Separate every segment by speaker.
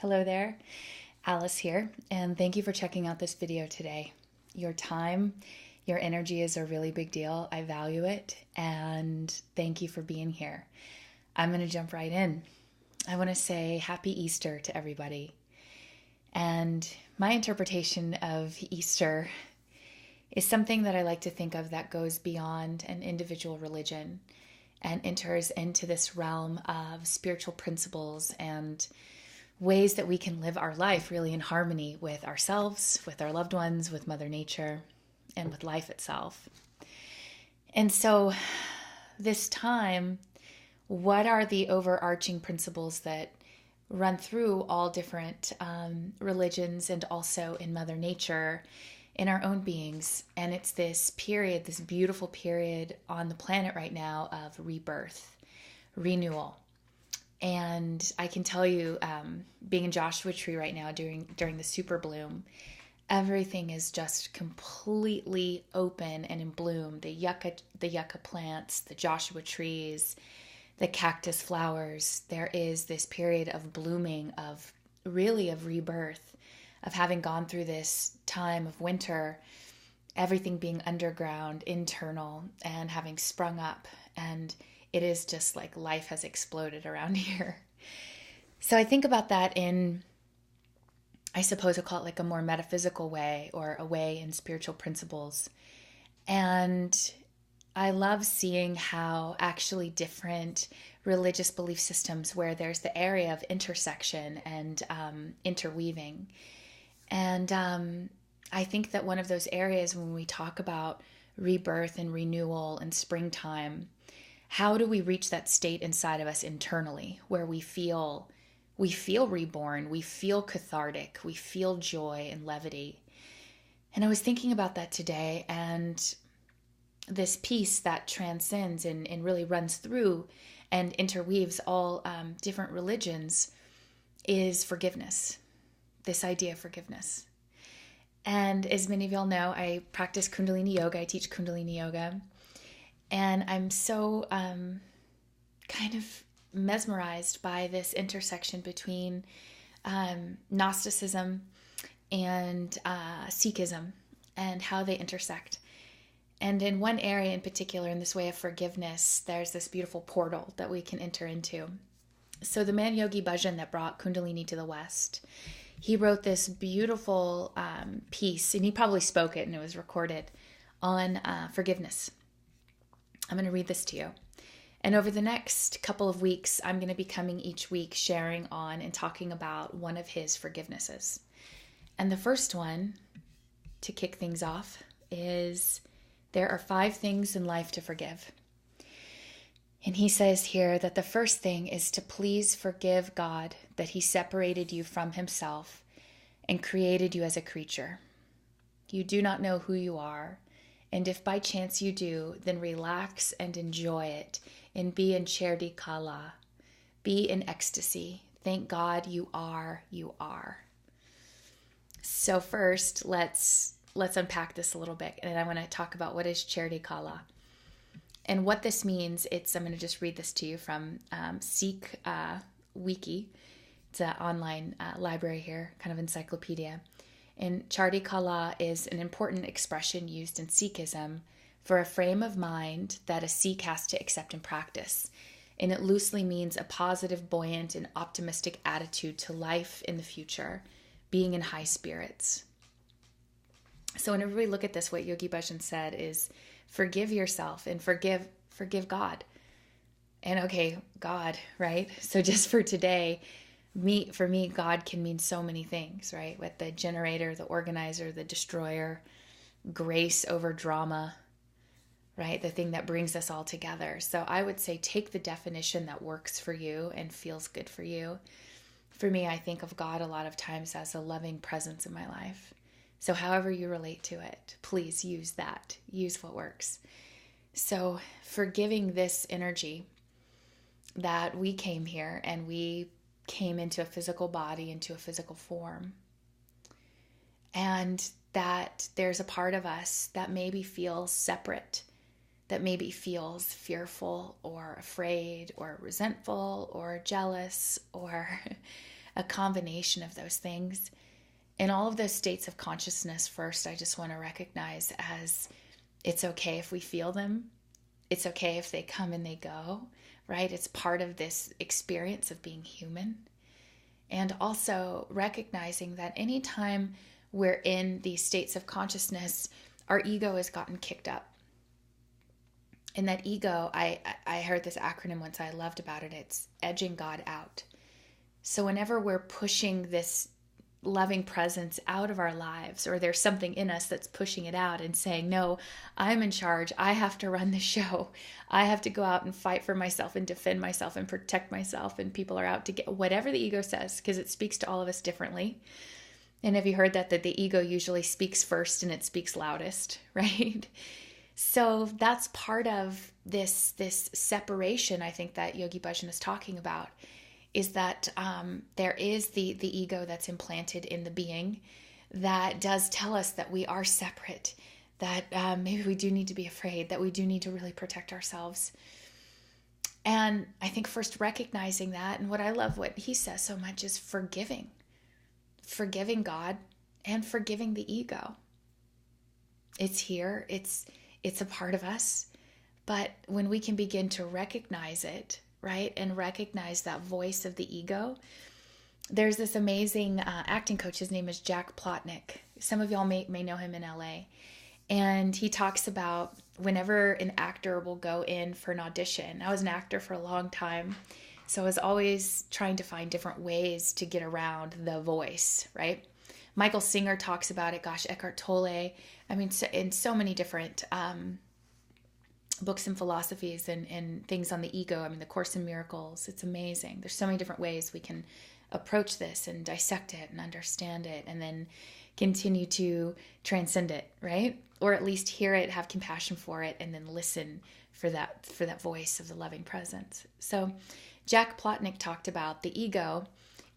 Speaker 1: Hello there, Alice here, and thank you for checking out this video today. Your time, your energy is a really big deal. I value it, and thank you for being here. I'm going to jump right in. I want to say Happy Easter to everybody. And my interpretation of Easter is something that I like to think of that goes beyond an individual religion and enters into this realm of spiritual principles and ways that we can live our life really in harmony with ourselves, with our loved ones, with Mother Nature, and with life itself. And so this time, what are the overarching principles that run through all different religions and also in Mother Nature, in our own beings? And it's this period, this beautiful period on the planet right now of rebirth, renewal. And I can tell you, being in Joshua Tree right now during the super bloom, everything is just completely open and in bloom. The yucca plants, the Joshua trees, the cactus flowers. There is this period of blooming, of rebirth, of having gone through this time of winter, everything being underground, internal, and having sprung up. And it is just like life has exploded around here. So I think about that in, I suppose I'll call it like a more metaphysical way, or a way in spiritual principles. And I love seeing how actually different religious belief systems, where there's the area of intersection and interweaving. And I think that one of those areas when we talk about rebirth and renewal and springtime, how do we reach that state inside of us internally where we feel reborn, we feel cathartic, we feel joy and levity? And I was thinking about that today, and this piece that transcends and really runs through and interweaves all different religions is forgiveness, this idea of forgiveness. And as many of y'all know, I practice Kundalini Yoga, I teach Kundalini Yoga. And I'm so kind of mesmerized by this intersection between Gnosticism and Sikhism and how they intersect. And in one area in particular, in this way of forgiveness, there's this beautiful portal that we can enter into. So the man Yogi Bhajan that brought Kundalini to the West, he wrote this beautiful piece, and he probably spoke it and it was recorded, on forgiveness. I'm going to read this to you. And over the next couple of weeks, I'm going to be coming each week sharing on and talking about one of his forgivenesses. And the first one, to kick things off, is there are 5 things in life to forgive. And he says here that the first thing is to please forgive God that he separated you from himself and created you as a creature. You do not know who you are. And if by chance you do, then relax and enjoy it and be in Cherdi Kala. Be in ecstasy. Thank God you are. So first, let's unpack this a little bit. And I want to talk about what is Cherdi Kala. And what this means, I'm going to just read this to you from Sikh Wiki. It's an online library here, kind of encyclopedia. And Cherdi Kala is an important expression used in Sikhism for a frame of mind that a Sikh has to accept and practice. And it loosely means a positive, buoyant, and optimistic attitude to life in the future, being in high spirits. So whenever we look at this, what Yogi Bhajan said is forgive yourself and forgive God. And okay, God, right? So just for today, for me, God can mean so many things, right? With the generator, the organizer, the destroyer, grace over drama, right? The thing that brings us all together. So I would say take the definition that works for you and feels good for you. For me, I think of God a lot of times as a loving presence in my life. So however you relate to it, please use that. Use what works. So forgiving this energy that we came here and we came into a physical body, into a physical form. And that there's a part of us that maybe feels separate, that maybe feels fearful or afraid or resentful or jealous or a combination of those things. And all of those states of consciousness, first, I just want to recognize as it's okay if we feel them. It's okay if they come and they go, right? It's part of this experience of being human. And also recognizing that anytime we're in these states of consciousness, our ego has gotten kicked up. And that ego, I heard this acronym once I loved about it. It's edging God out. So whenever we're pushing this loving presence out of our lives, or there's something in us that's pushing it out and saying, no, I'm in charge. I have to run the show. I have to go out and fight for myself and defend myself and protect myself. And people are out to get whatever the ego says, because it speaks to all of us differently. And have you heard that the ego usually speaks first and it speaks loudest, right? So that's part of this separation, I think, that Yogi Bhajan is talking about, is that there is the ego that's implanted in the being that does tell us that we are separate, that maybe we do need to be afraid, that we do need to really protect ourselves. And I think first recognizing that, and what I love what he says so much is forgiving God and forgiving the ego. It's here, it's a part of us. But when we can begin to recognize it, right, and recognize that voice of the ego, there's this amazing acting coach. His name is Jack Plotnick. Some of y'all may know him in LA. And he talks about whenever an actor will go in for an audition. I was an actor for a long time, so I was always trying to find different ways to get around the voice, right? Michael Singer talks about it. Gosh, Eckhart Tolle. I mean, in so many different books and philosophies and things on the ego. I mean, the Course in Miracles. It's amazing. There's so many different ways we can approach this and dissect it and understand it, and then continue to transcend it, right? Or at least hear it, have compassion for it, and then listen for that voice of the loving presence. So Jack Plotnick talked about the ego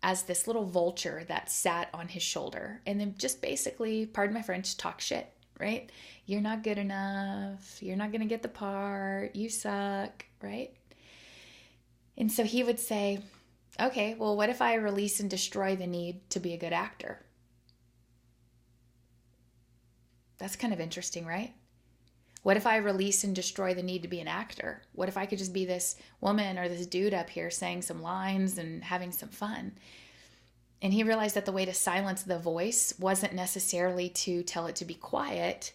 Speaker 1: as this little vulture that sat on his shoulder and then just basically, pardon my French, talk shit, right? You're not good enough. You're not going to get the part. You suck, right? And so he would say, okay, well, what if I release and destroy the need to be a good actor? That's kind of interesting, right? What if I release and destroy the need to be an actor? What if I could just be this woman or this dude up here saying some lines and having some fun? And he realized that the way to silence the voice wasn't necessarily to tell it to be quiet,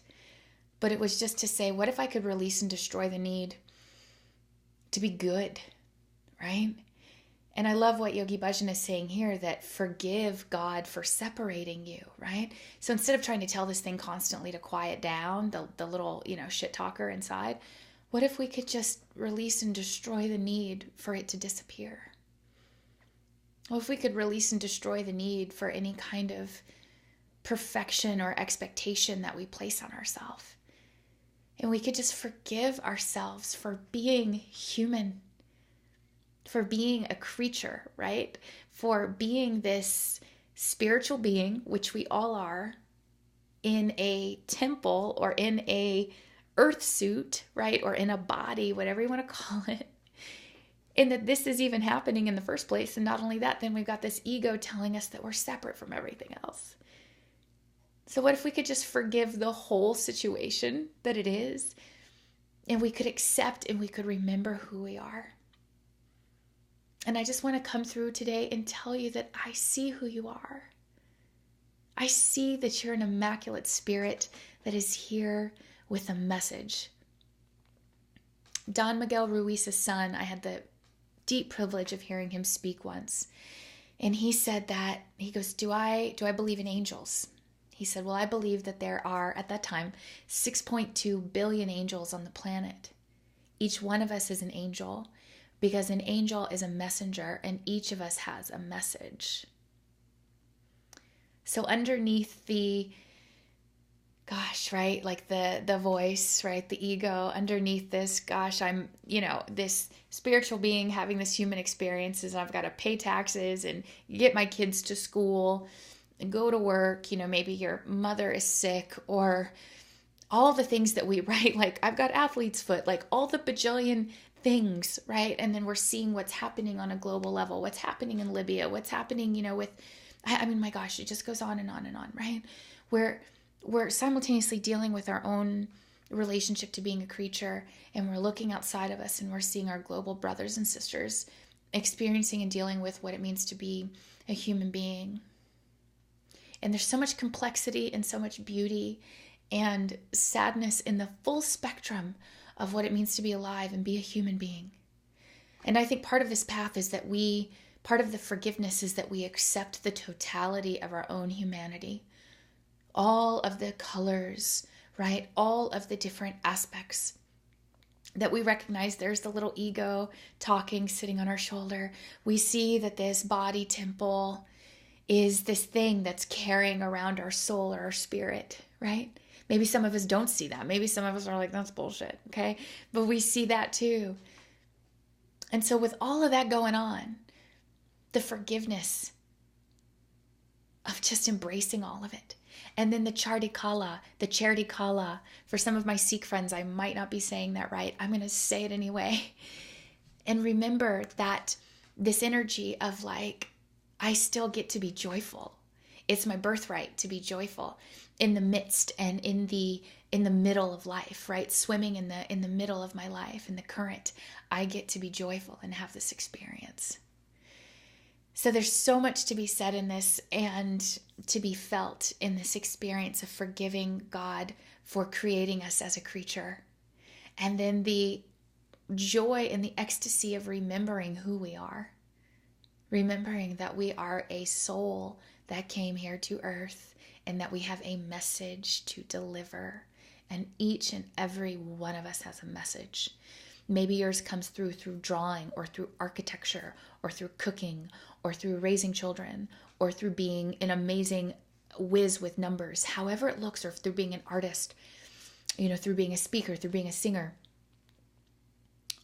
Speaker 1: but it was just to say, what if I could release and destroy the need to be good, right? And I love what Yogi Bhajan is saying here, that forgive God for separating you, right? So instead of trying to tell this thing constantly to quiet down, the little, shit talker inside, what if we could just release and destroy the need for it to disappear? What if we could release and destroy the need for any kind of perfection or expectation that we place on ourselves? And we could just forgive ourselves for being human, for being a creature, right? For being this spiritual being, which we all are, in a temple or in a earth suit, right? Or in a body, whatever you want to call it. And that this is even happening in the first place. And not only that, then we've got this ego telling us that we're separate from everything else. So what if we could just forgive the whole situation that it is, and we could accept and we could remember who we are? And I just want to come through today and tell you that I see who you are. I see that you're an immaculate spirit that is here with a message. Don Miguel Ruiz's son, I had the deep privilege of hearing him speak once. And he said that, he goes, do I believe in angels? He said, well, I believe that there are, at that time, 6.2 billion angels on the planet. Each one of us is an angel, because an angel is a messenger, and each of us has a message. So underneath the, right, like the voice, right, the ego, underneath this, I'm, this spiritual being having this human experiences, and I've got to pay taxes and get my kids to school and go to work, maybe your mother is sick, or all the things that we write, like I've got athlete's foot, like all the bajillion things, right? And then we're seeing what's happening on a global level, what's happening in Libya, what's happening, with, I mean, my gosh, it just goes on and on and on, right? We're simultaneously dealing with our own relationship to being a creature, and we're looking outside of us and we're seeing our global brothers and sisters experiencing and dealing with what it means to be a human being. And there's so much complexity and so much beauty and sadness in the full spectrum of what it means to be alive and be a human being. And I think part of this path is that part of the forgiveness is that we accept the totality of our own humanity. All of the colors, right? All of the different aspects that we recognize. There's the little ego talking, sitting on our shoulder. We see that this body temple is this thing that's carrying around our soul or our spirit, right? Maybe some of us don't see that. Maybe some of us are like, that's bullshit, okay? But we see that too. And so with all of that going on, the forgiveness of just embracing all of it. And then the Cherdi Kala, for some of my Sikh friends, I might not be saying that right. I'm going to say it anyway. And remember that this energy of like, I still get to be joyful. It's my birthright to be joyful in the midst and in the middle of life, right? Swimming in the middle of my life, in the current, I get to be joyful and have this experience. So there's so much to be said in this and to be felt in this experience of forgiving God for creating us as a creature. And then the joy and the ecstasy of remembering who we are. Remembering that we are a soul that came here to earth and that we have a message to deliver. And each and every one of us has a message. Maybe yours comes through drawing or through architecture or through cooking or through raising children or through being an amazing whiz with numbers, however it looks, or through being an artist, through being a speaker, through being a singer.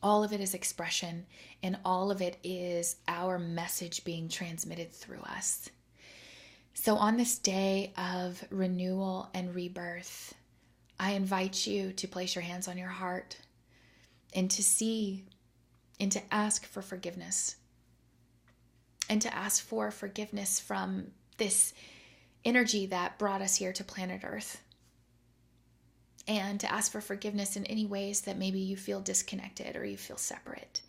Speaker 1: All of it is expression, and all of it is our message being transmitted through us. So on this day of renewal and rebirth, I invite you to place your hands on your heart and to see and to ask for forgiveness. And to ask for forgiveness from this energy that brought us here to planet Earth. And to ask for forgiveness in any ways that maybe you feel disconnected or you feel separate.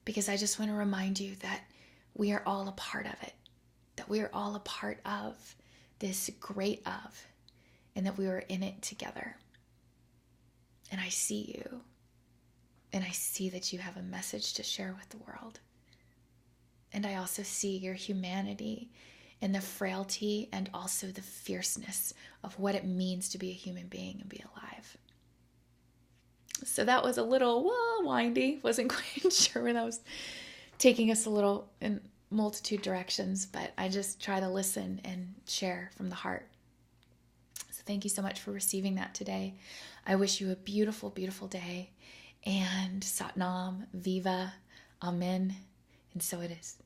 Speaker 1: Because I just want to remind you that we are all a part of it. That we are all a part of this great of. And that we are in it together. And I see you. And I see that you have a message to share with the world. And I also see your humanity and the frailty and also the fierceness of what it means to be a human being and be alive. So that was a little windy. Wasn't quite sure where that was taking us a little in multitude directions, but I just try to listen and share from the heart. So thank you so much for receiving that today. I wish you a beautiful, beautiful day. And Sat Nam, Viva, Amen. And so it is.